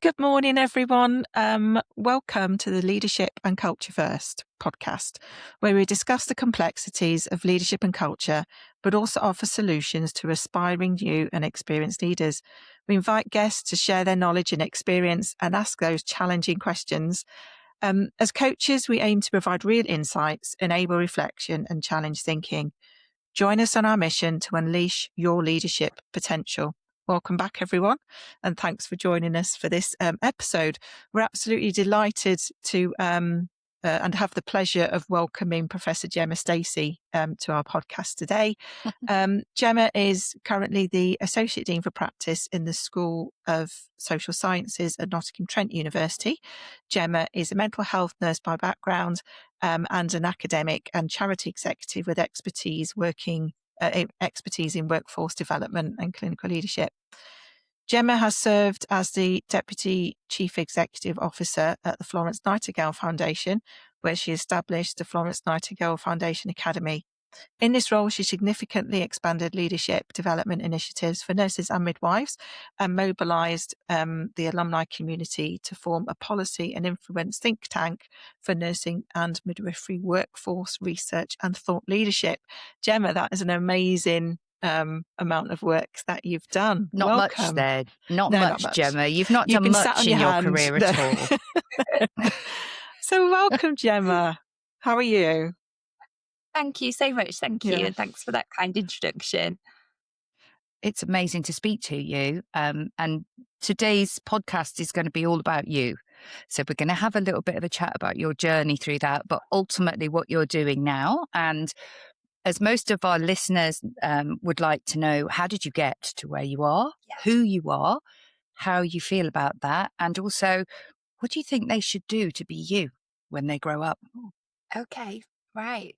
Good morning, everyone. Welcome to the Leadership and Culture First podcast, where we discuss the complexities of leadership and culture, but also offer solutions to aspiring new and experienced leaders. We invite guests to share their knowledge and experience and ask those challenging questions. As coaches, we aim to provide real insights, enable reflection and challenge thinking. Join us on our mission to unleash your leadership potential. Welcome back, everyone, and thanks for joining us for this episode. We're absolutely delighted to and have the pleasure of welcoming Professor Gemma Stacey to our podcast today. Gemma is currently the Associate Dean for Practice in the School of Social Sciences at Nottingham Trent University. Gemma is a mental health nurse by background and an academic and charity executive with expertise in workforce development and clinical leadership. Gemma has served as the Deputy Chief Executive Officer at the Florence Nightingale Foundation, where she established the Florence Nightingale Foundation Academy. In this role, she significantly expanded leadership development initiatives for nurses and midwives and mobilised the alumni community to form a policy and influence think tank for nursing and midwifery workforce research and thought leadership. Gemma, that is an amazing amount of work that you've done. Not Welcome. much there. Not much, Gemma. You've not done much in your career at all. So welcome, Gemma. How are you? Thank you so much. Thank you. And thanks for that kind introduction. It's amazing to speak to you. And today's podcast is going to be all about you. So we're going to have a little bit of a chat about your journey through that, but ultimately what you're doing now. And as most of our listeners would like to know, how did you get to where you are, who you are, how you feel about that, and also what do you think they should do to be you when they grow up? Okay, right.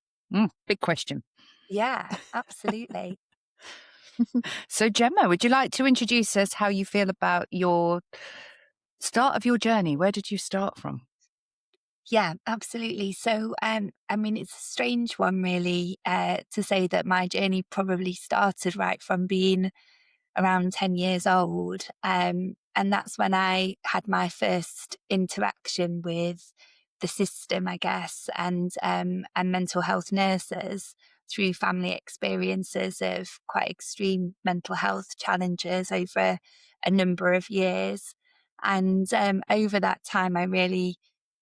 Big question. Yeah, absolutely. So Gemma, would you like to introduce us how you feel about your start of your journey? Where did you start from? Yeah, absolutely. So, it's a strange one really to say that my journey probably started right from being around 10 years old. And that's when I had my first interaction with the system, I guess, and mental health nurses through family experiences of quite extreme mental health challenges over a number of years. And over that time, I really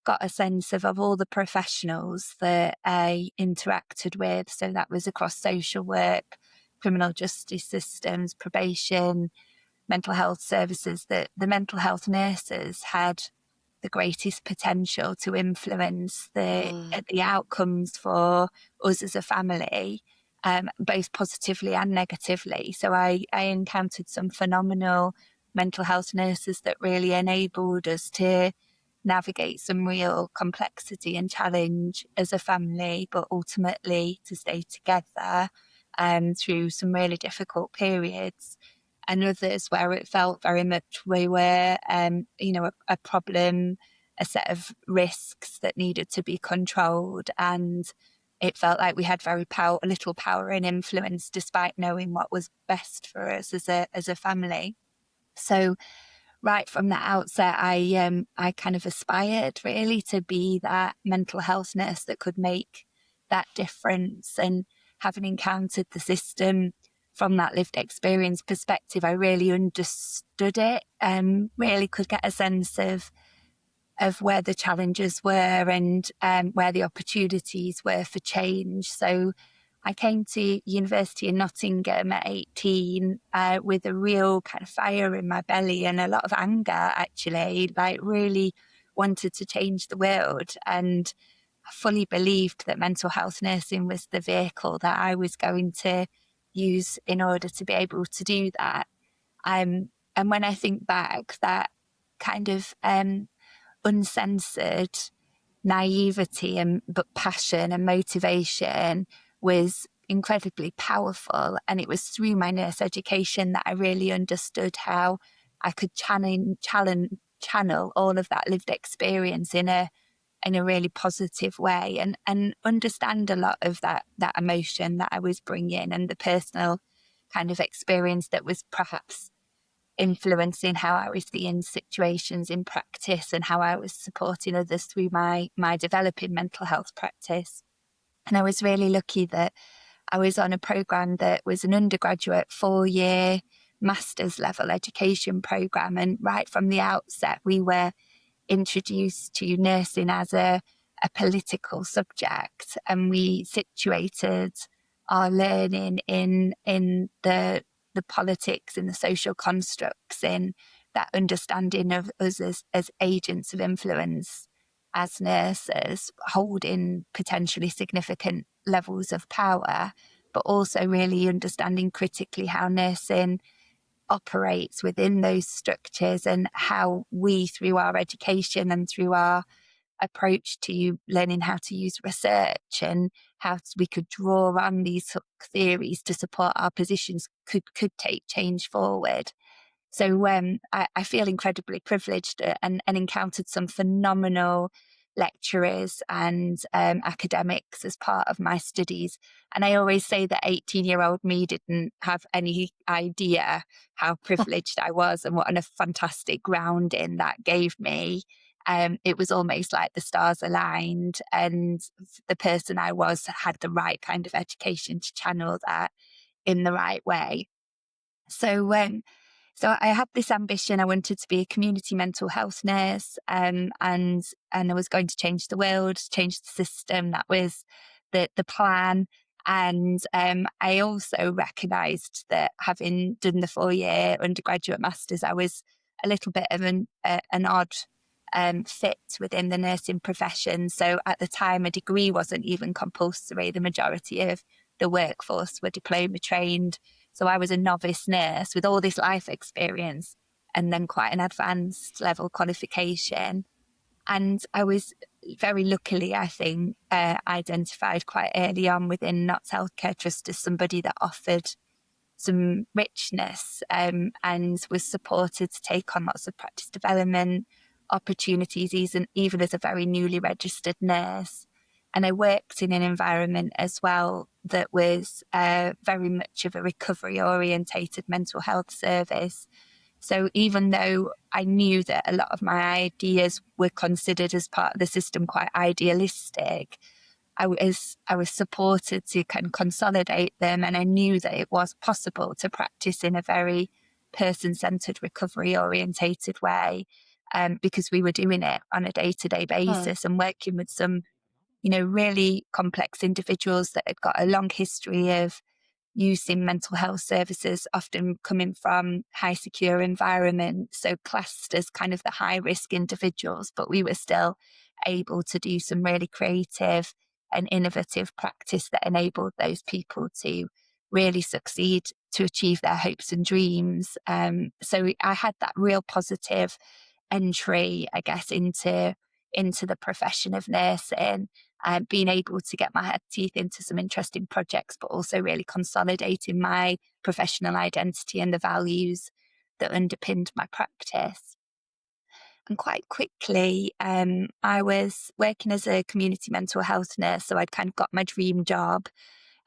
got a sense of all the professionals that I interacted with. So that was across social work, criminal justice systems, probation, mental health services, that the mental health nurses had the greatest potential to influence the outcomes for us as a family, both positively and negatively. So I encountered some phenomenal mental health nurses that really enabled us to navigate some real complexity and challenge as a family, but ultimately to stay together through some really difficult periods. And others where it felt very much we were, a problem, a set of risks that needed to be controlled. And it felt like we had very little power and influence, despite knowing what was best for us as a family. So right from the outset, I kind of aspired really to be that mental health nurse that could make that difference. And having encountered the system from that lived experience perspective, I really understood it and really could get a sense of where the challenges were and where the opportunities were for change. So I came to university in Nottingham at 18 with a real kind of fire in my belly and a lot of anger, actually, like really wanted to change the world. And I fully believed that mental health nursing was the vehicle that I was going to use in order to be able to do that. And when I think back, that kind of uncensored naivety but passion and motivation was incredibly powerful. And it was through my nurse education that I really understood how I could channel all of that lived experience in a really positive way and understand a lot of that emotion that I was bringing and the personal kind of experience that was perhaps influencing how I was seeing situations in practice and how I was supporting others through my developing mental health practice. And I was really lucky that I was on a programme that was an undergraduate 4-year master's level education programme. And right from the outset, we were introduced to nursing as a political subject, and we situated our learning in the politics, in the social constructs, in that understanding of us as agents of influence, as nurses, holding potentially significant levels of power, but also really understanding critically how nursing operates within those structures, and how we, through our education and through our approach to learning how to use research and how we could draw on these theories to support our positions, could take change forward. So I feel incredibly privileged and encountered some phenomenal lecturers and academics as part of my studies. And I always say that 18-year-old me didn't have any idea how privileged I was and what a fantastic grounding that gave me. It was almost like the stars aligned, and the person I was had the right kind of education to channel that in the right way. So I had this ambition. I wanted to be a community mental health nurse, and I was going to change the world, change the system. That was the plan. And I also recognised that, having done the 4-year undergraduate masters, I was a little bit of an odd fit within the nursing profession. So at the time, a degree wasn't even compulsory. The majority of the workforce were diploma trained. So I was a novice nurse with all this life experience and then quite an advanced level qualification. And I was very luckily, I think, identified quite early on within Notts Healthcare Trust as somebody that offered some richness, and was supported to take on lots of practice development opportunities, even as a very newly registered nurse. And I worked in an environment as well that was very much of a recovery orientated mental health service. So even though I knew that a lot of my ideas were considered as part of the system quite idealistic, I was supported to kind of consolidate them, and I knew that it was possible to practice in a very person-centered, recovery-orientated way, because we were doing it on a day-to-day basis and working with some, really complex individuals that had got a long history of using mental health services, often coming from high secure environments, so classed as kind of the high risk individuals, but we were still able to do some really creative and innovative practice that enabled those people to really succeed, to achieve their hopes and dreams. So I had that real positive entry, I guess, into the profession of nursing, and being able to get my teeth into some interesting projects, but also really consolidating my professional identity and the values that underpinned my practice. And quite quickly, I was working as a community mental health nurse, so I'd kind of got my dream job,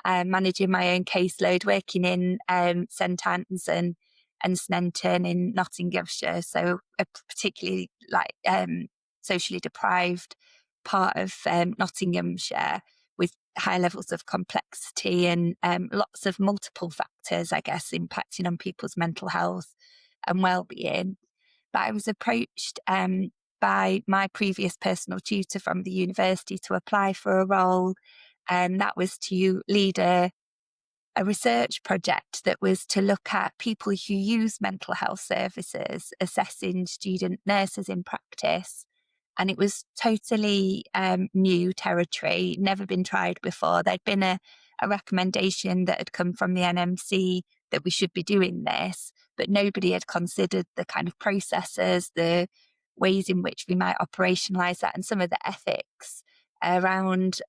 managing my own caseload, working in St Anne's and Sneinton in Nottinghamshire, so a particularly socially deprived part of Nottinghamshire, with high levels of complexity and lots of multiple factors, I guess, impacting on people's mental health and well-being. But I was approached by my previous personal tutor from the university to apply for a role, and that was to lead a research project that was to look at people who use mental health services, assessing student nurses in practice. And it was totally new territory, never been tried before. There'd been a recommendation that had come from the NMC that we should be doing this, but nobody had considered the kind of processes, the ways in which we might operationalise that, and some of the ethics around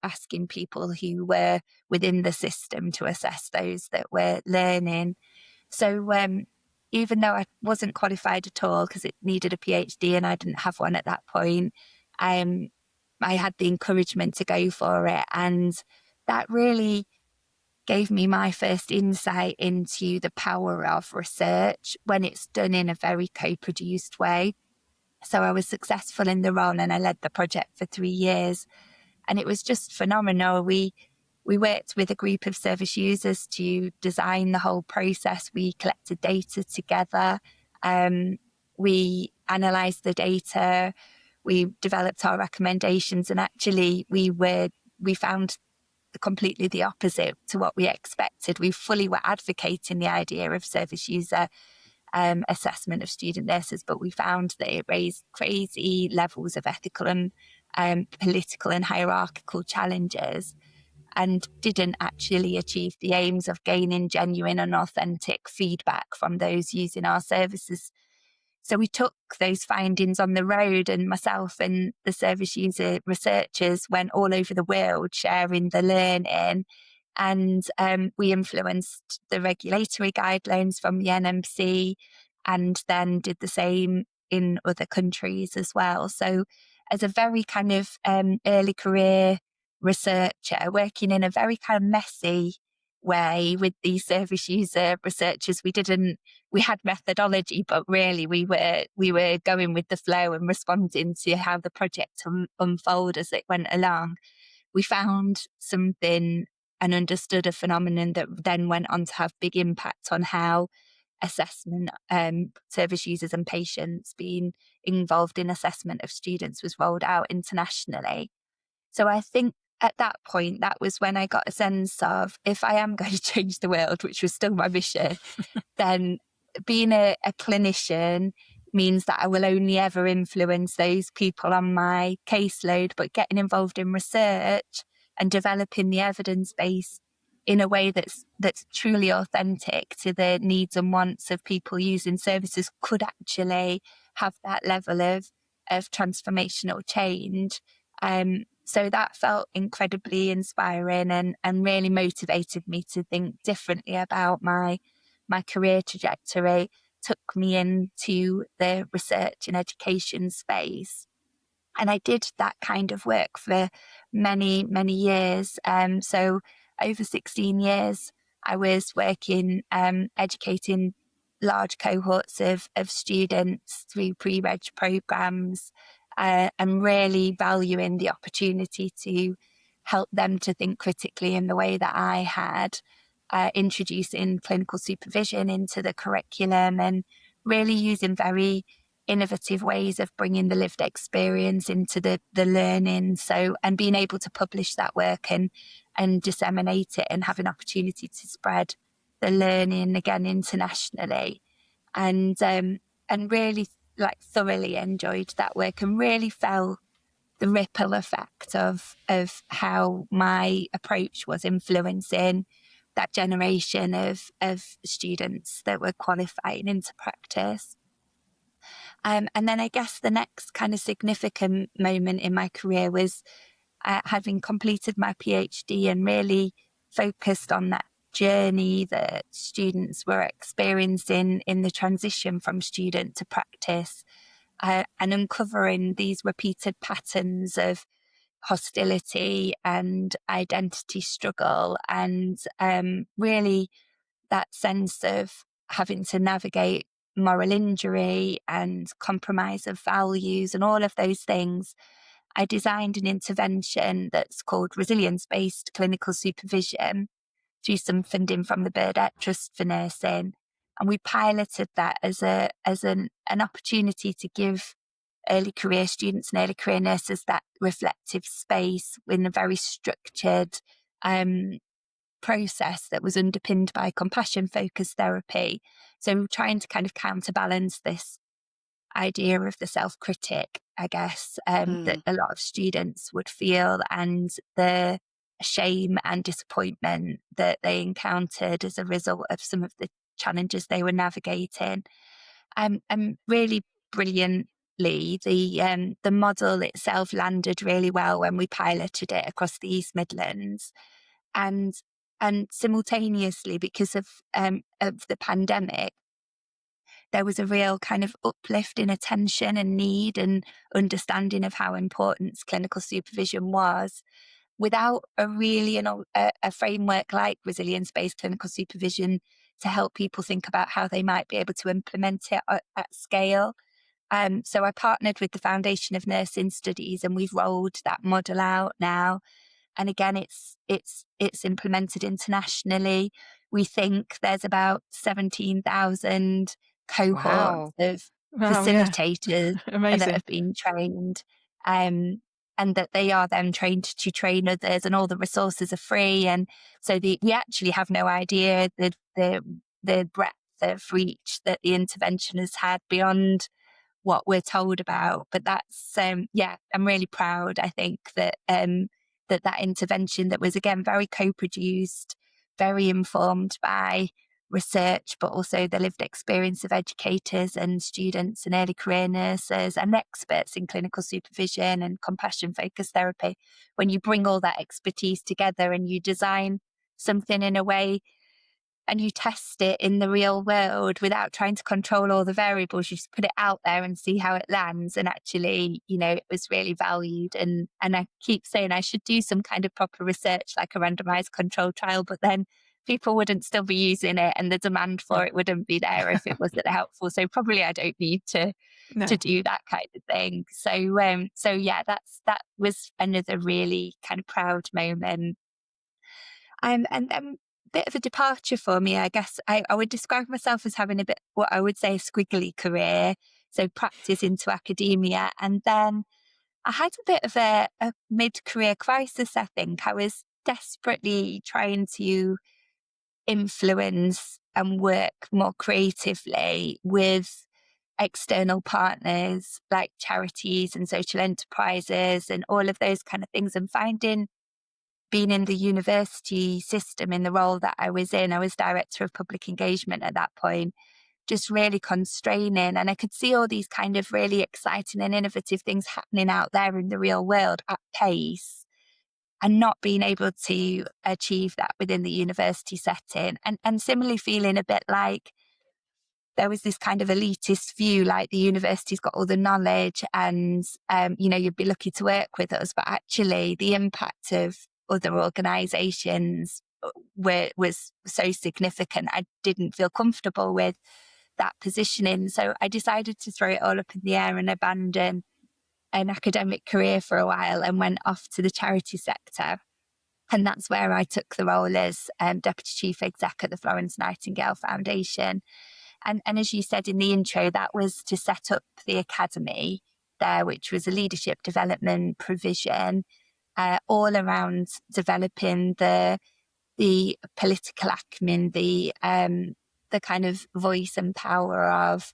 asking people who were within the system to assess those that were learning. So even though I wasn't qualified at all because it needed a PhD and I didn't have one at that point, I had the encouragement to go for it. And that really gave me my first insight into the power of research when it's done in a very co-produced way. So I was successful in the role and I led the project for 3 years. And it was just phenomenal. We worked with a group of service users to design the whole process. We collected data together. We analysed the data. We developed our recommendations, and actually we found completely the opposite to what we expected. We fully were advocating the idea of service user assessment of student nurses, but we found that it raised crazy levels of ethical and political and hierarchical challenges, and didn't actually achieve the aims of gaining genuine and authentic feedback from those using our services. So we took those findings on the road, and myself and the service user researchers went all over the world sharing the learning. And we influenced the regulatory guidelines from the NMC, and then did the same in other countries as well. So as a very kind of early career researcher, working in a very kind of messy way with these service user researchers, we had methodology, but really we were going with the flow and responding to how the project unfolded as it went along. We found something and understood a phenomenon that then went on to have big impact on how assessment, service users and patients being involved in assessment of students was rolled out internationally. So I think at that point, that was when I got a sense of, if I am going to change the world, which was still my mission, then being a clinician means that I will only ever influence those people on my caseload, but getting involved in research and developing the evidence base in a way that's truly authentic to the needs and wants of people using services could actually have that level of transformational change. So that felt incredibly inspiring and really motivated me to think differently about my career trajectory, took me into the research and education space. And I did that kind of work for many, many years. So over 16 years, I was working, educating large cohorts of students through pre-reg programs, and really valuing the opportunity to help them to think critically in the way that I had, introducing clinical supervision into the curriculum and really using very innovative ways of bringing the lived experience into the learning. So, and being able to publish that work and disseminate it and have an opportunity to spread the learning again internationally. And really thoroughly enjoyed that work and really felt the ripple effect of how my approach was influencing that generation of students that were qualifying into practice. And then I guess the next kind of significant moment in my career was having completed my PhD and really focused on that journey that students were experiencing in the transition from student to practice, and uncovering these repeated patterns of hostility and identity struggle, and really that sense of having to navigate moral injury and compromise of values and all of those things. I designed an intervention that's called resilience-based clinical supervision through some funding from the Burdett Trust for Nursing. And we piloted that as an opportunity to give early career students and early career nurses that reflective space in a very structured process that was underpinned by compassion-focused therapy. So trying to kind of counterbalance this idea of the self-critic, I guess, that a lot of students would feel, and the shame and disappointment that they encountered as a result of some of the challenges they were navigating. And really brilliantly, the model itself landed really well when we piloted it across the East Midlands. And simultaneously, because of the pandemic, there was a real kind of uplift in attention and need and understanding of how important clinical supervision was. without a framework like resilience-based clinical supervision to help people think about how they might be able to implement it at scale. So I partnered with the Foundation of Nursing Studies, and we've rolled that model out now. And again, it's implemented internationally. We think there's about 17,000 cohorts of facilitators that have been trained, and that they are then trained to train others, and all the resources are free. And so we actually have no idea the breadth of reach that the intervention has had beyond what we're told about. But that's I'm really proud, I think, that that intervention, that was again very co-produced, very informed by research, but also the lived experience of educators and students and early career nurses and experts in clinical supervision and compassion focused therapy. When you bring all that expertise together and you design something in a way and you test it in the real world without trying to control all the variables, you just put it out there and see how it lands. And actually, it was really valued. And I keep saying I should do some kind of proper research, like a randomized control trial, but then people wouldn't still be using it, and the demand for it wouldn't be there if it wasn't helpful. So probably I don't need to do that kind of thing. So yeah, that was another really kind of proud moment. And then bit of a departure for me, I guess. I would describe myself as having a bit, what I would say, a squiggly career. So practice into academia. And then I had a bit of a mid-career crisis, I think. I was desperately trying to influence and work more creatively with external partners like charities and social enterprises and all of those kind of things, and finding, being in the university system in the role that I was in, I was director of public engagement at that point, just really constraining. And I could see all these kind of really exciting and innovative things happening out there in the real world at pace, and not being able to achieve that within the university setting. And similarly feeling a bit like there was this kind of elitist view, like the university's got all the knowledge and, you'd be lucky to work with us. But actually the impact of other organisations was so significant. I didn't feel comfortable with that positioning. So I decided to throw it all up in the air and abandon an academic career for a while and went off to the charity sector. And that's where I took the role as Deputy Chief Exec at the Florence Nightingale Foundation. And as you said in the intro, that was to set up the academy there, which was a leadership development provision, all around developing the political acumen, the kind of voice and power of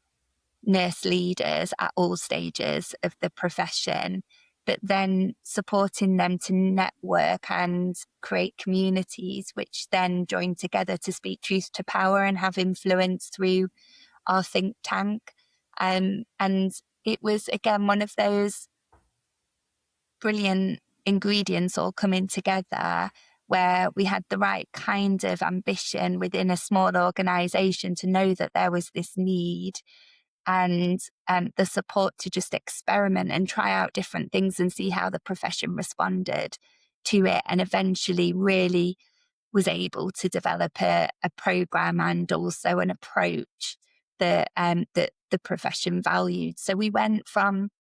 nurse leaders at all stages of the profession, but then supporting them to network and create communities which then join together to speak truth to power and have influence through our think tank. And it was, again, one of those brilliant ingredients all coming together, where we had the right kind of ambition within a small organisation to know that there was this need, and the support to just experiment and try out different things and see how the profession responded to it, and eventually really was able to develop a programme and also an approach that the profession valued. So we went from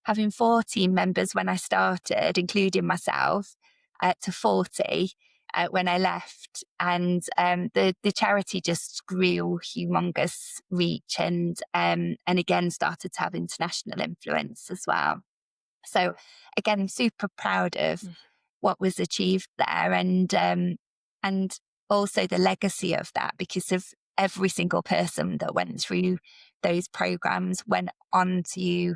having 14 members when I started, including myself, to 40 when I left. And the charity just grew humongous reach and again started to have international influence as well. So again, I'm super proud of what was achieved there, and also the legacy of that, because of every single person that went through those programs went on to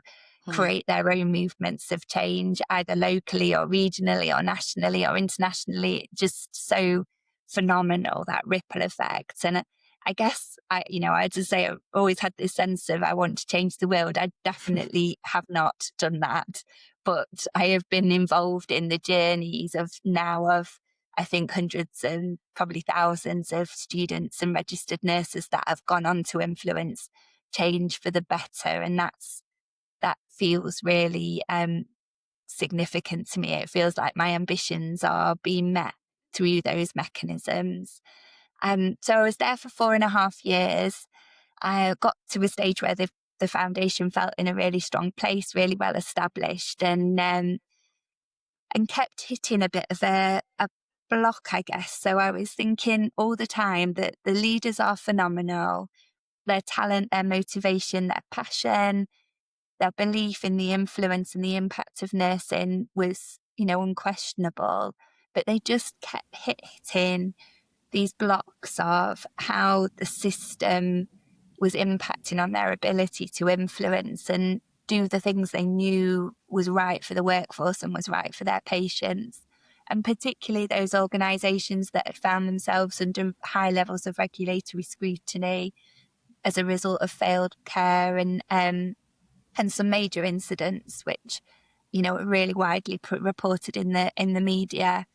create their own movements of change, either locally or regionally or nationally or internationally. Just so phenomenal, that ripple effect. And I guess I had to say, I've always had this sense of I want to change the world. I definitely have not done that, but I have been involved in the journeys of I think hundreds and probably thousands of students and registered nurses that have gone on to influence change for the better. And that feels really significant to me. It feels like my ambitions are being met through those mechanisms. So I was there for 4.5 years. I got to a stage where the foundation felt in a really strong place, really well established, and kept hitting a bit of a block, I guess. So I was thinking all the time that the leaders are phenomenal, their talent, their motivation, their passion, their belief in the influence and the impact of nursing was, unquestionable, but they just kept hitting these blocks of how the system was impacting on their ability to influence and do the things they knew was right for the workforce and was right for their patients. And particularly those organisations that had found themselves under high levels of regulatory scrutiny as a result of failed care and some major incidents, which, are really widely reported in the media.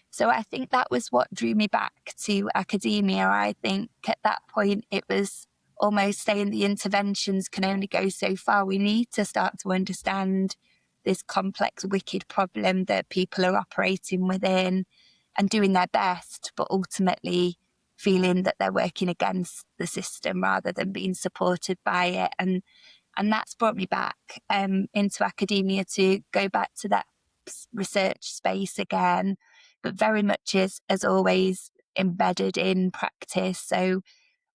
So I think that was what drew me back to academia. I think at that point it was almost saying the interventions can only go so far. We need to start to understand this complex, wicked problem that people are operating within and doing their best, but ultimately feeling that they're working against the system rather than being supported by it. And that's brought me back into academia to go back to that research space again, but very much as always embedded in practice. So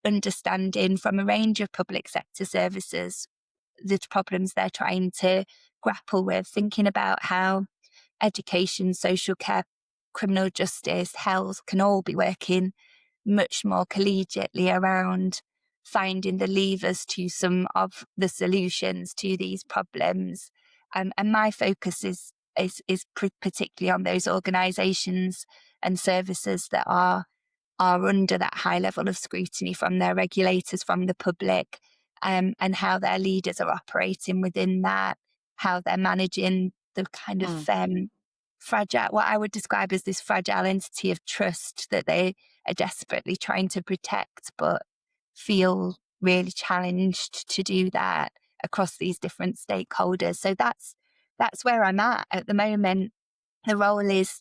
understanding from a range of public sector services the problems they're trying to grapple with, thinking about how education, social care, criminal justice, health can all be working much more collegiately around finding the levers to some of the solutions to these problems. And my focus is particularly on those organisations and services that are under that high level of scrutiny from their regulators, from the public, and how their leaders are operating within that, how they're managing the kind of fragile, what I would describe as this fragile entity of trust that they are desperately trying to protect, but feel really challenged to do that across these different stakeholders. So that's where I'm at the moment. The role is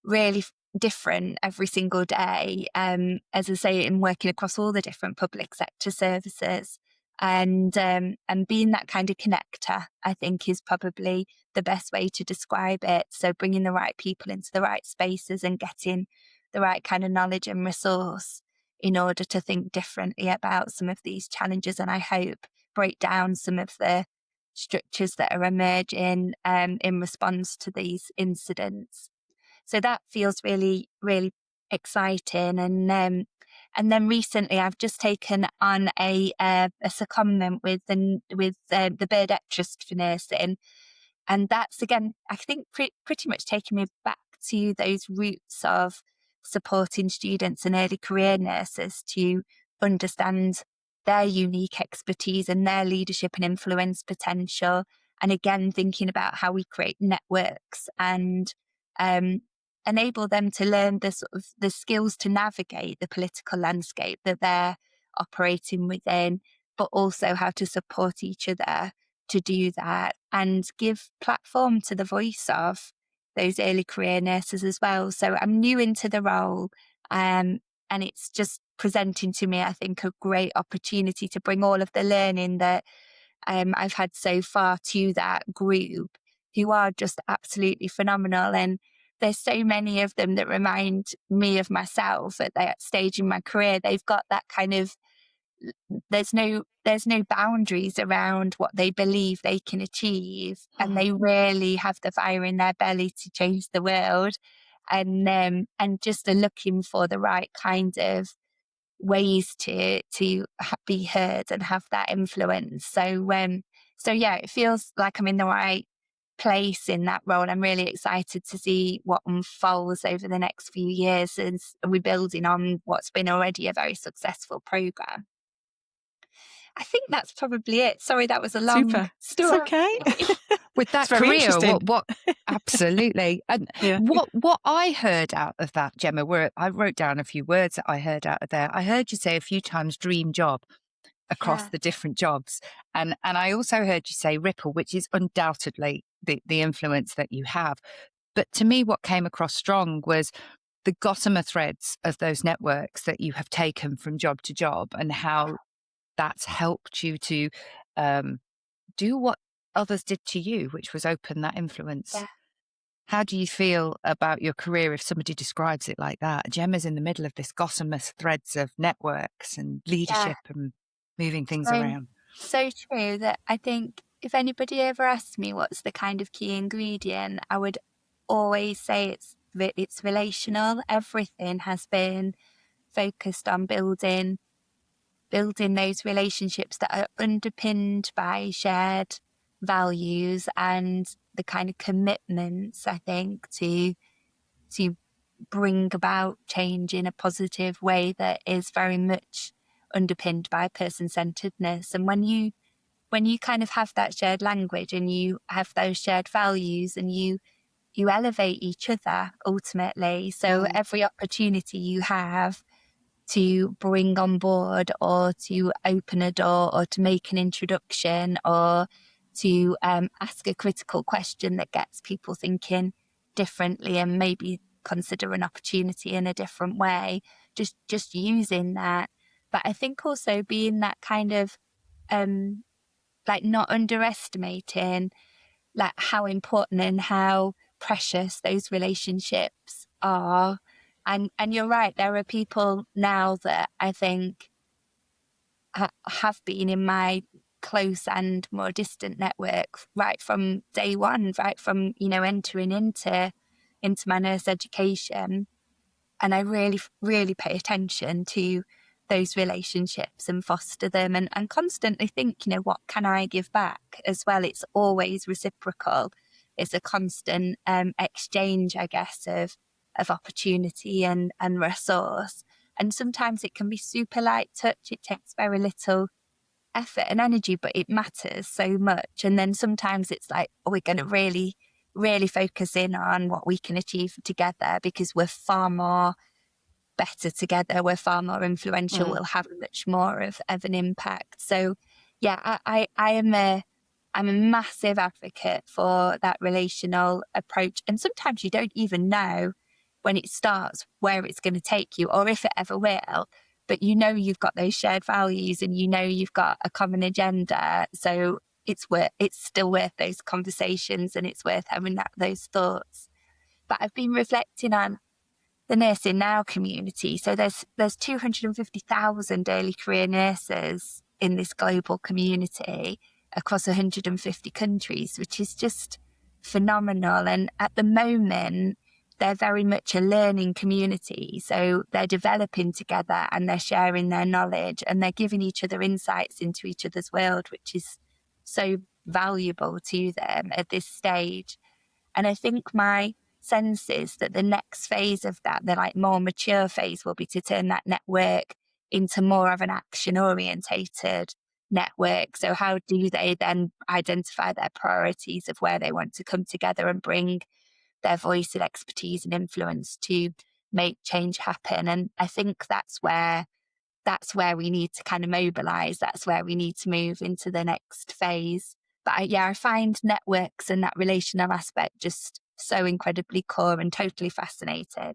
really different every single day. As I say, in working across all the different public sector services, and being that kind of connector, I think, is probably the best way to describe it. So bringing the right people into the right spaces and getting the right kind of knowledge and resource in order to think differently about some of these challenges, and I hope break down some of the structures that are emerging in response to these incidents. So that feels really, really exciting. And then recently I've just taken on a secondment with the Bird Trust for Nursing. And that's, again, I think pretty much taking me back to those roots of supporting students and early career nurses to understand their unique expertise and their leadership and influence potential. And again, thinking about how we create networks and enable them to learn the skills to navigate the political landscape that they're operating within, but also how to support each other to do that and give platform to the voice of those early career nurses as well. So I'm new into the role, and it's just presenting to me, I think, a great opportunity to bring all of the learning that I've had so far to that group, who are just absolutely phenomenal. And there's so many of them that remind me of myself at that stage in my career. They've got that kind of, there's no boundaries around what they believe they can achieve, and they really have the fire in their belly to change the world, and just are looking for the right kind of ways to be heard and have that influence. So yeah, it feels like I'm in the right place in that role. I'm really excited to see what unfolds over the next few years as we're building on what's been already a very successful program. I think that's probably it. Sorry, that was a long story. It's okay. With that very career, interesting. what absolutely. And Yeah. what I heard out of that, Gemma, I wrote down a few words that I heard out of there. I heard you say a few times dream job. across the different jobs. And I also heard you say ripple, which is undoubtedly the influence that you have. But to me, what came across strong was the gossamer threads of those networks that you have taken from job to job, and how that's helped you to do what others did to you, which was open that influence. Yeah. How do you feel about your career if somebody describes it like that? Gemma's in the middle of this gossamer threads of networks and leadership and moving things around. So true that I think if anybody ever asked me what's the kind of key ingredient, I would always say it's relational. Everything has been focused on building those relationships that are underpinned by shared values and the kind of commitments, I think, to bring about change in a positive way that is very much underpinned by person-centeredness. And when you kind of have that shared language and you have those shared values and you elevate each other ultimately. So every opportunity you have to bring on board or to open a door or to make an introduction or to ask a critical question that gets people thinking differently and maybe consider an opportunity in a different way, just using that. But I think also being that kind of like not underestimating like how important and how precious those relationships are. And you're right, there are people now that I think have been in my close and more distant network right from day one, right from, entering into my nurse education. And I really, really pay attention to those relationships and foster them and constantly think, what can I give back as well? It's always reciprocal. It's a constant exchange, I guess, of opportunity and resource. And sometimes it can be super light touch. It takes very little effort and energy, but it matters so much. And then sometimes it's like, we're going to really, really focus in on what we can achieve together because we're far more better together, we're far more influential, we'll have much more of an impact. So yeah, I'm a massive advocate for that relational approach. And sometimes you don't even know when it starts where it's going to take you or if it ever will, but you've got those shared values and you've got a common agenda. So it's still worth those conversations and it's worth having those thoughts. But I've been reflecting on the Nursing Now community. So there's 250,000 early career nurses in this global community across 150 countries, which is just phenomenal. And at the moment, they're very much a learning community. So they're developing together and they're sharing their knowledge and they're giving each other insights into each other's world, which is so valuable to them at this stage. And I think my sense is that the next phase of that, the like more mature phase, will be to turn that network into more of an action orientated network. So how do they then identify their priorities of where they want to come together and bring their voice and expertise and influence to make change happen? And I think that's where we need to kind of mobilize. That's where we need to move into the next phase. But I find networks and that relational aspect just so incredibly core and totally fascinating.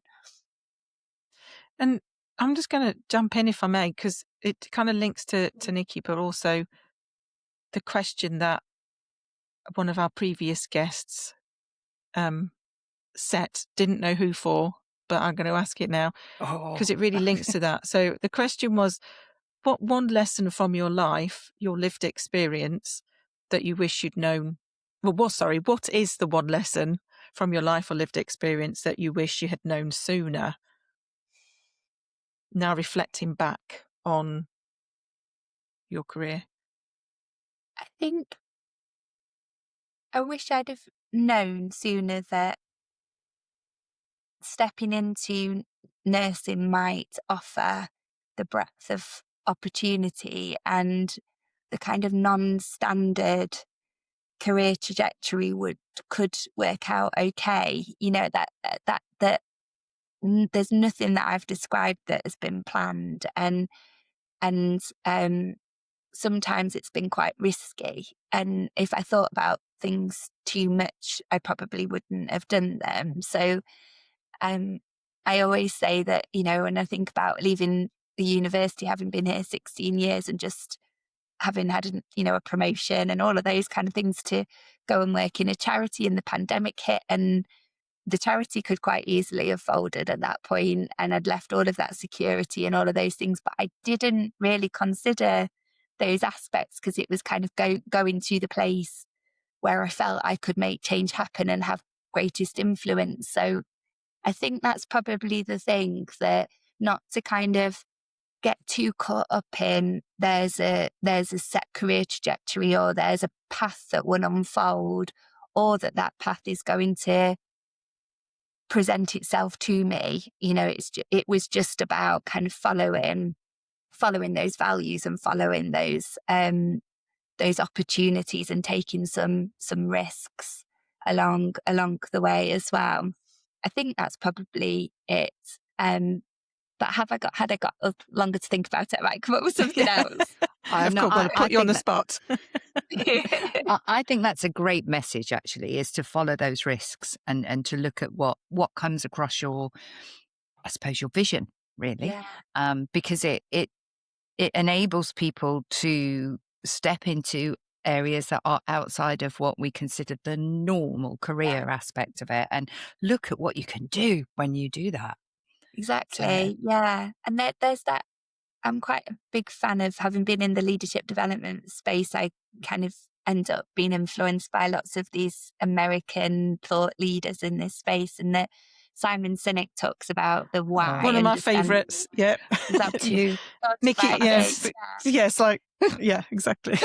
And I'm just going to jump in if I may, because it kind of links to Nikki, but also the question that one of our previous guests set, didn't know who for, but I'm going to ask it now because it really links to that. So the question was, what one lesson from your life, your lived experience, that you wish you'd known? What is the one lesson from your life or lived experience that you wish you had known sooner? Now reflecting back on your career. I think I wish I'd have known sooner that stepping into nursing might offer the breadth of opportunity and the kind of non-standard career trajectory could work out okay. That there's nothing that I've described that has been planned, and sometimes it's been quite risky. And if I thought about things too much, I probably wouldn't have done them. So I always say that, when I think about leaving the university, having been here 16 years and just having had, a promotion and all of those kind of things, to go and work in a charity, and the pandemic hit, and the charity could quite easily have folded at that point, and I'd left all of that security and all of those things, but I didn't really consider those aspects because it was kind of going to the place where I felt I could make change happen and have greatest influence. So I think that's probably the thing, that not to kind of get too caught up in there's a set career trajectory, or there's a path that will unfold, or that path is going to present itself to me. It was just about kind of following those values and following those opportunities and taking some risks along the way as well. I think that's probably it. But had I got up longer to think about it, I might come up with something else. Of course, well, put you on the spot. I think that's a great message, actually, is to follow those risks and to look at what comes across your vision, really. Yeah. Because it enables people to step into areas that are outside of what we consider the normal career aspect of it, and look at what you can do when you do that. Exactly. Yeah. And there's that. I'm quite a big fan of, having been in the leadership development space, I kind of end up being influenced by lots of these American thought leaders in this space, and that Simon Sinek talks about the why. One of my favourites. Yeah. Is that you? Nikki, yes. Yes, yeah, exactly.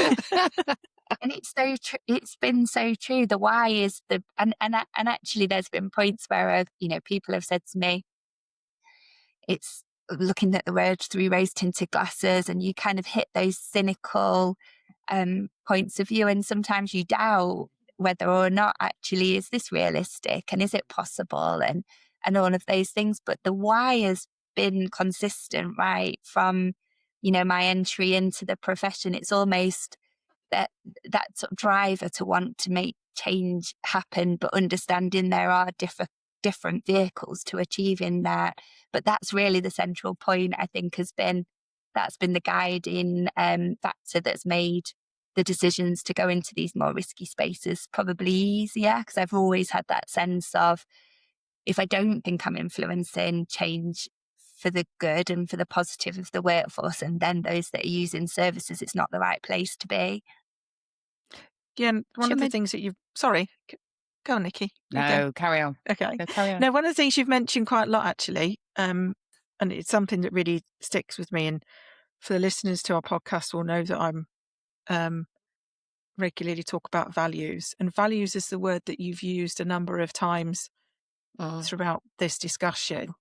And it's so true. It's been so true. The why is and actually there's been points where people have said to me, it's looking at the world through rose-tinted glasses, and you kind of hit those cynical points of view, and sometimes you doubt whether or not actually is this realistic, and is it possible, and all of those things. But the why has been consistent right from my entry into the profession. It's almost that sort of driver to want to make change happen, but understanding there are different vehicles to achieving that. But that's really the central point, I think, that's been the guiding factor that's made the decisions to go into these more risky spaces probably easier, because I've always had that sense of, if I don't think I'm influencing change for the good and for the positive of the workforce, and then those that are using services, it's not the right place to be. Yeah, and one of the things that sorry, go on, Nikki. No, carry on. Okay. Carry on. Now, one of the things you've mentioned quite a lot, actually, and it's something that really sticks with me, and for the listeners to our podcast will know that I'm regularly talk about values, and values is the word that you've used a number of times throughout this discussion.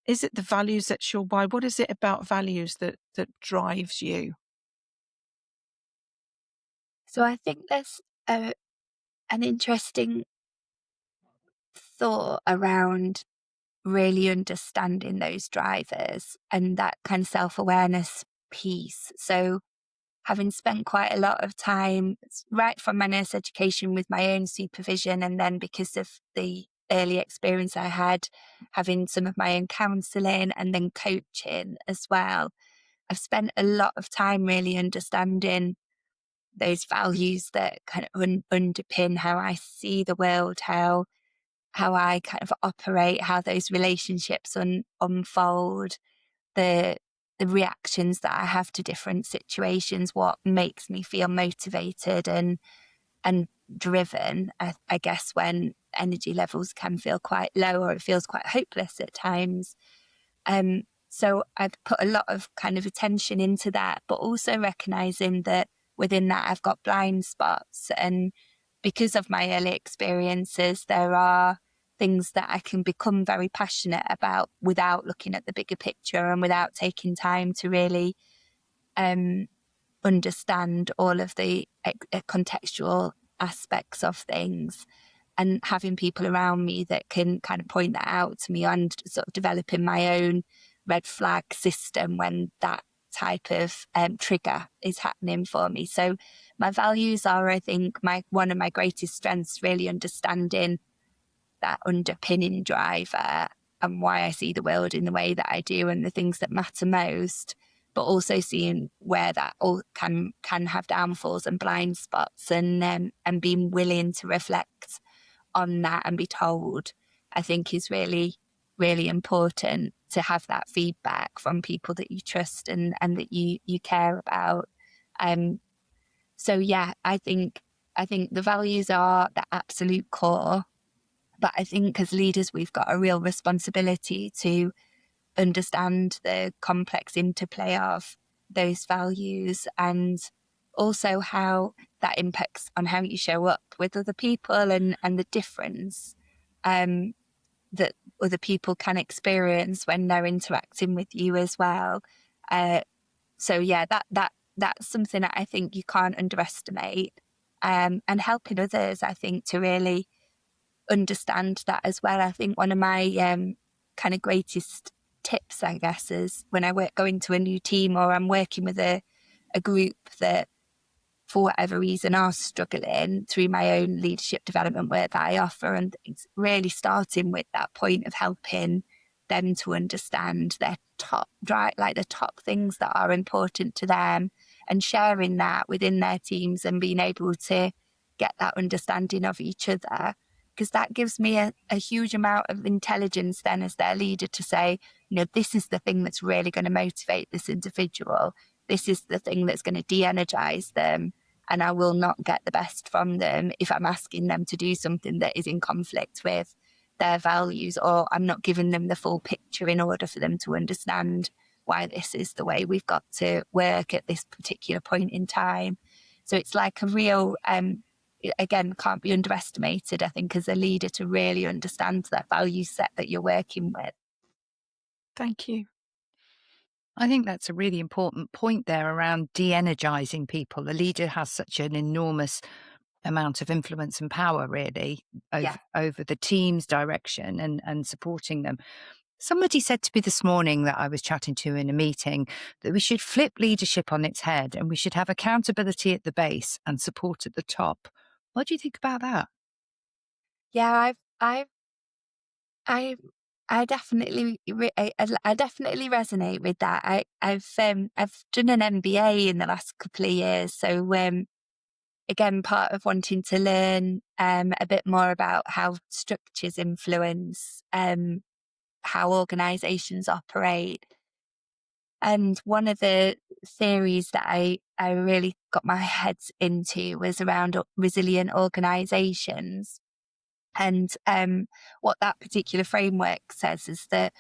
Is it the values that's your why? What is it about values that drives you? So I think there's an interesting thought around really understanding those drivers and that kind of self-awareness piece. So having spent quite a lot of time right from my nurse education with my own supervision, and then because of the early experience I had having some of my own counselling and then coaching as well, I've spent a lot of time really understanding those values that kind of underpin how I see the world, how I kind of operate, how those relationships unfold, the reactions that I have to different situations, what makes me feel motivated and driven, I guess, when energy levels can feel quite low or it feels quite hopeless at times. So I've put a lot of kind of attention into that, but also recognizing that within that I've got blind spots. And because of my early experiences, there are things that I can become very passionate about without looking at the bigger picture and without taking time to really understand all of the contextual aspects of things, and having people around me that can kind of point that out to me, and sort of developing my own red flag system when that type of trigger is happening for me. So my values are, I think, one of my greatest strengths, really understanding that underpinning driver and why I see the world in the way that I do and the things that matter most, but also seeing where that all can have downfalls and blind spots, and being willing to reflect on that and be told, I think is really, really important, to have that feedback from people that you trust and that you care about. So yeah, I think the values are the absolute core, but I think as leaders, we've got a real responsibility to understand the complex interplay of those values, and also how that impacts on how you show up with other people, and the difference that other people can experience when they're interacting with you as well. So yeah, that's something that I think you can't underestimate, and helping others, I think, to really understand that as well. I think one of my kind of greatest tips, I guess, is when I go into a new team, or I'm working with a group that for whatever reason are struggling, through my own leadership development work that I offer, and it's really starting with that point of helping them to understand their top things that are important to them, and sharing that within their teams, and being able to get that understanding of each other, because that gives me a huge amount of intelligence then as their leader to say, this is the thing that's really going to motivate this individual. This is the thing that's going to de-energize them, and I will not get the best from them if I'm asking them to do something that is in conflict with their values, or I'm not giving them the full picture in order for them to understand why this is the way we've got to work at this particular point in time. So it's like a real, again, can't be underestimated, I think, as a leader, to really understand that value set that you're working with. Thank you. I think that's a really important point there around de-energizing people. A leader has such an enormous amount of influence and power, really, over the team's direction and supporting them. Somebody said to me this morning that I was chatting to in a meeting that we should flip leadership on its head, and we should have accountability at the base and support at the top. What do you think about that? Yeah, I definitely I definitely resonate with that. I've done an MBA in the last couple of years, so again, part of wanting to learn a bit more about how structures influence how organisations operate. And one of the theories that I really got my head into was around resilient organisations. And what that particular framework says is that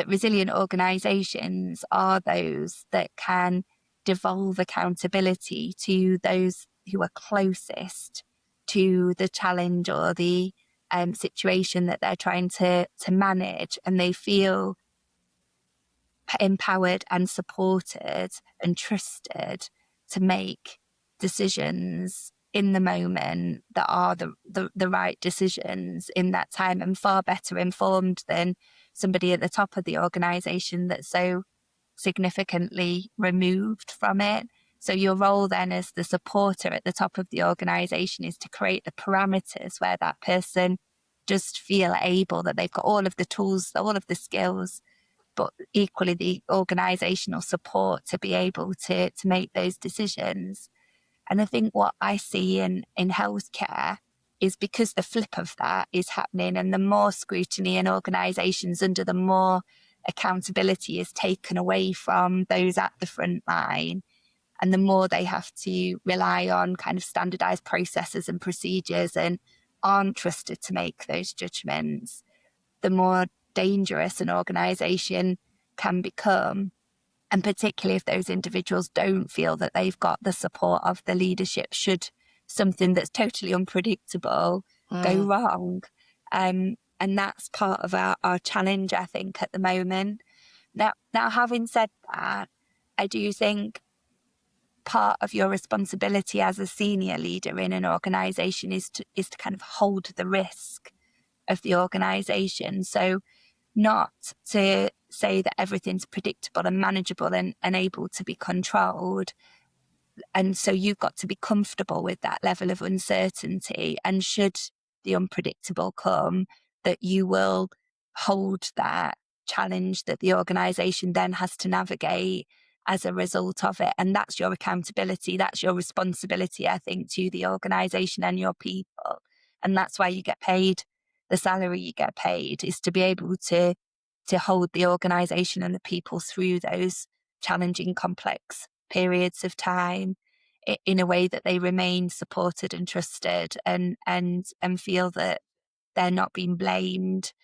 resilient organisations are those that can devolve accountability to those who are closest to the challenge or the situation that they're trying to manage, and they feel empowered and supported and trusted to make decisions in the moment that are the right decisions in that time, and far better informed than somebody at the top of the organisation that's so significantly removed from it. So your role then as the supporter at the top of the organisation is to create the parameters where that person does feel able, that they've got all of the tools, all of the skills, but equally the organisational support to be able to make those decisions. And I think what I see in healthcare is, because the flip of that is happening, and the more scrutiny in organisations under, the more accountability is taken away from those at the front line, and the more they have to rely on kind of standardised processes and procedures and aren't trusted to make those judgments, the more dangerous an organisation can become. And particularly if those individuals don't feel that they've got the support of the leadership, should something that's totally unpredictable go wrong. And that's part of our challenge, I think, at the moment. Now, having said that, I do think part of your responsibility as a senior leader in an organisation is to kind of hold the risk of the organisation. So not to say that everything's predictable and manageable and able to be controlled. And so you've got to be comfortable with that level of uncertainty. And should the unpredictable come, that you will hold that challenge that the organisation then has to navigate as a result of it. And that's your accountability. That's your responsibility, I think, to the organisation and your people. And that's why you get paid the salary you get paid, is to be able to hold the organisation and the people through those challenging, complex periods of time in a way that they remain supported and trusted, and feel that they're not being blamed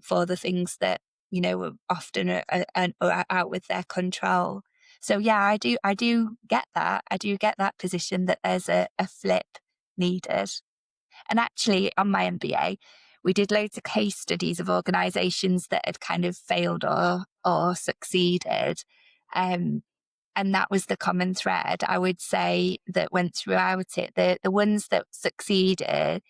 for the things that, you know, often are out with their control. So yeah, I do get that. I do get that position that there's a flip needed. And actually, on my MBA, we did loads of case studies of organisations that had kind of failed or succeeded. And that was the common thread, I would say, that went throughout it. The ones that succeeded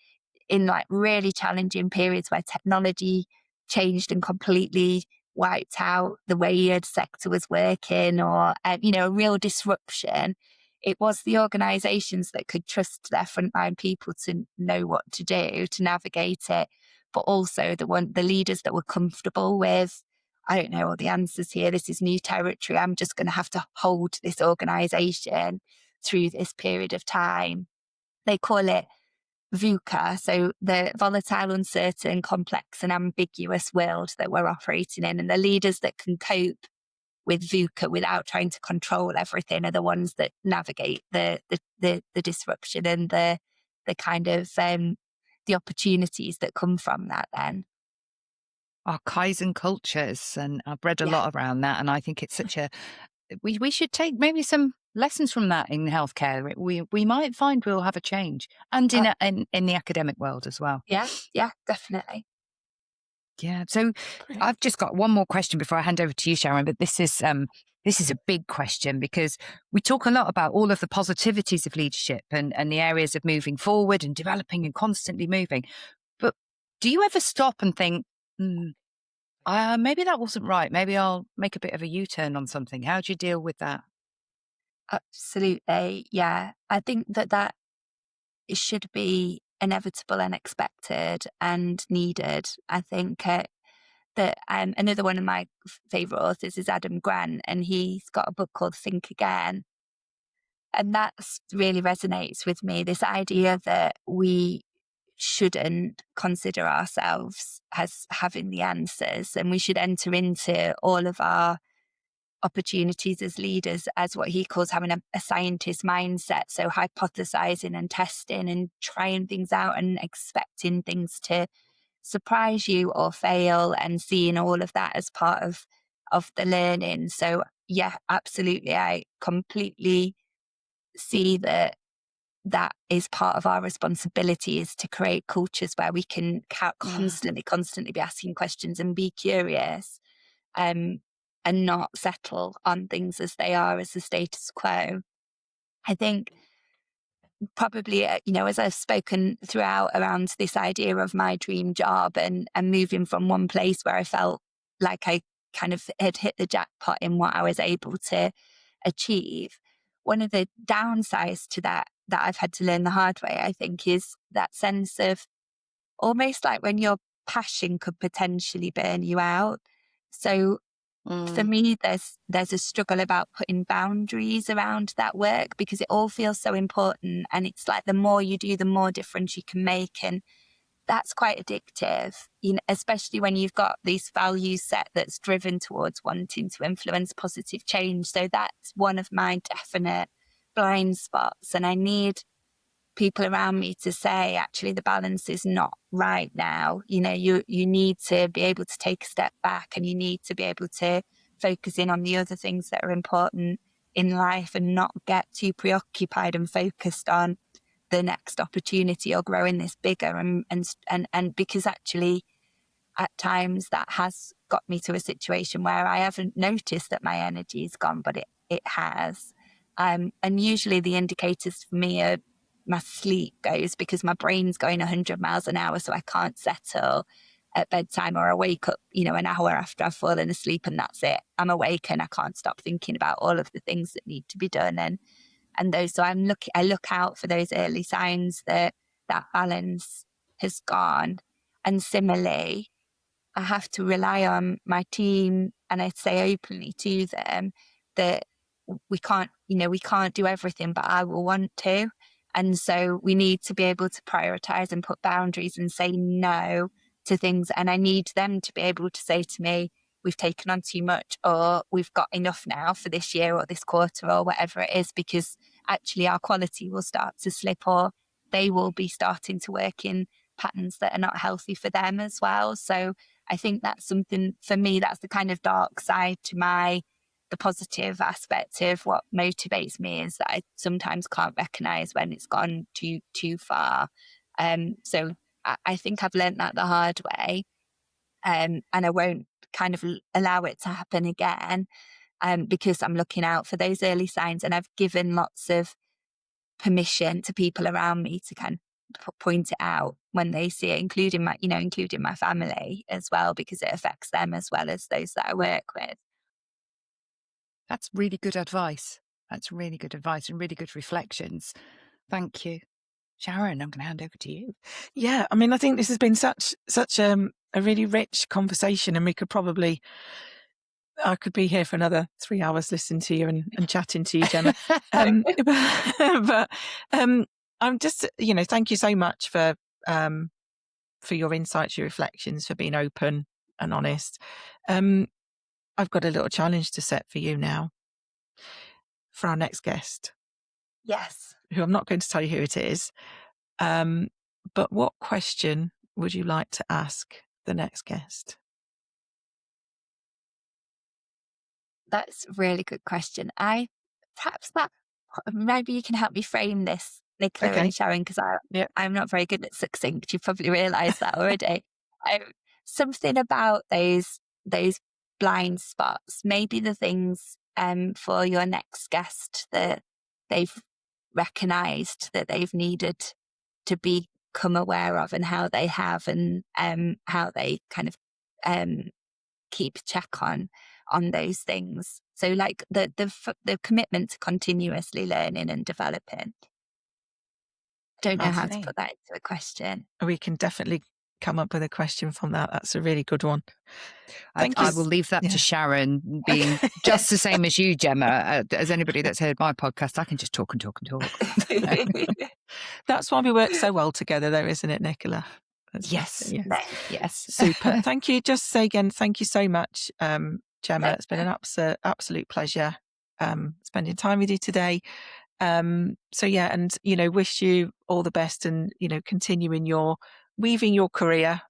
in like really challenging periods where technology changed and completely wiped out the way a sector was working, or, you know, a real disruption. It was the organisations that could trust their frontline people to know what to do, to navigate it, but also the leaders that were comfortable with, I don't know all the answers here, this is new territory, I'm just going to have to hold this organisation through this period of time. They call it VUCA, so the volatile, uncertain, complex and ambiguous world that we're operating in. And the leaders that can cope with VUCA without trying to control everything are the ones that navigate the disruption and the kind of the opportunities that come from that then. Our Kaizen cultures, and I've read a lot around that, and I think it's such a we should take maybe some lessons from that in healthcare. We might find we'll have a change, and in the academic world as well. Yeah, definitely. Yeah. So I've just got one more question before I hand over to you, Sharon. But this is a big question, because we talk a lot about all of the positivities of leadership and the areas of moving forward and developing and constantly moving. But do you ever stop and think, maybe that wasn't right. Maybe I'll make a bit of a U-turn on something. How do you deal with that? Absolutely. Yeah. I think that it should be inevitable and expected and needed. I think that another one of my favourite authors is Adam Grant, and he's got a book called Think Again. And that really resonates with me, this idea that we shouldn't consider ourselves as having the answers, and we should enter into all of our opportunities as leaders as what he calls having a scientist mindset. So hypothesizing and testing and trying things out and expecting things to surprise you or fail, and seeing all of that as part of the learning. So yeah, absolutely. I completely see that is part of our responsibility, is to create cultures where we can constantly be asking questions and be curious, and not settle on things as they are, as the status quo. I think probably, you know, as I've spoken throughout around this idea of my dream job and moving from one place where I felt like I kind of had hit the jackpot in what I was able to achieve, one of the downsides to that I've had to learn the hard way, I think, is that sense of almost like when your passion could potentially burn you out. So for me, there's a struggle about putting boundaries around that work, because it all feels so important, and it's like the more you do, the more difference you can make, and that's quite addictive, you know, especially when you've got this value set that's driven towards wanting to influence positive change. So that's one of my definite blind spots, and I need people around me to say, actually, the balance is not right now. You know, you need to be able to take a step back, and you need to be able to focus in on the other things that are important in life, and not get too preoccupied and focused on the next opportunity or growing this bigger. And because actually at times that has got me to a situation where I haven't noticed that my energy is gone, but it has. And usually the indicators for me are my sleep goes, because my brain's going 100 miles an hour, so I can't settle. at bedtime, or I wake up, an hour after I've fallen asleep, and that's it. I'm awake and I can't stop thinking about all of the things that need to be done. And those, so I look out for those early signs that balance has gone. And similarly, I have to rely on my team, and I say openly to them that we can't do everything, but I will want to. And so we need to be able to prioritize and put boundaries and say no to things. And I need them to be able to say to me, we've taken on too much, or we've got enough now for this year or this quarter or whatever it is, because actually our quality will start to slip, or they will be starting to work in patterns that are not healthy for them as well. So I think that's something for me, that's the kind of dark side to the positive aspect of what motivates me, is that I sometimes can't recognize when it's gone too far. So I think I've learned that the hard way, and I won't kind of allow it to happen again, because I'm looking out for those early signs, and I've given lots of permission to people around me to kind of point it out when they see it, including my family as well, because it affects them as well as those that I work with. That's really good advice. That's really good advice and really good reflections. Thank you. Sharon, I'm going to hand over to you. Yeah, I mean, I think this has been such a really rich conversation, and I could be here for another 3 hours listening to you and chatting to you, Gemma. But I'm just, thank you so much for your insights, your reflections, for being open and honest. I've got a little challenge to set for you now, for our next guest. Yes. Who I'm not going to tell you who it is. But what question would you like to ask the next guest? That's a really good question. Maybe you can help me frame this, Nichola and Sharon, because I'm not very good at succinct. You probably realise that already. Something about those blind spots, maybe the things for your next guest that they've recognised that they've needed to become aware of, and how they have, and how they kind of keep check on those things. So like the commitment to continuously learning and developing. Don't know how to put that into a question. We can definitely come up with a question from that. That's a really good one. I will leave that to Sharon, being just the same as you, Gemma. As anybody that's heard my podcast, I can just talk and talk and talk. That's why we work so well together, though, isn't it, Nichola? Yes. Super. Thank you. Just say again, thank you so much, Gemma. It's been an absolute pleasure spending time with you today. And wish you all the best, and continuing weaving your career.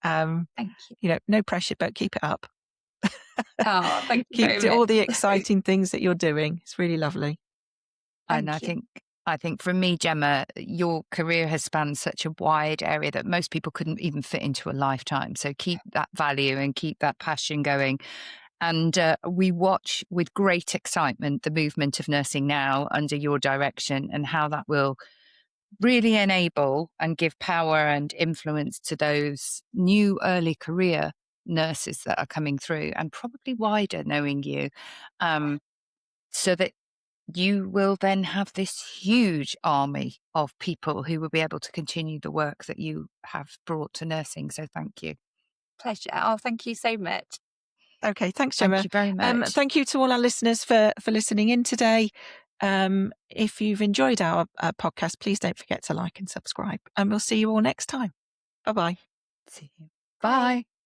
Thank you. No pressure, but keep it up. Oh, thank you. Keep all the exciting things that you're doing. It's really lovely. And I think for me, Gemma, your career has spanned such a wide area that most people couldn't even fit into a lifetime. So keep that value and keep that passion going. And we watch with great excitement the movement of Nursing Now under your direction, and how that will really enable and give power and influence to those new early career nurses that are coming through, and probably wider, knowing you, so that you will then have this huge army of people who will be able to continue the work that you have brought to nursing. So thank you. Pleasure. Oh, thank you so much. Okay, thanks, Gemma. Thank you very much. Thank you to all our listeners for listening in today. If you've enjoyed our podcast, please don't forget to like and subscribe, and we'll see you all next time. Bye-bye. See you. Bye.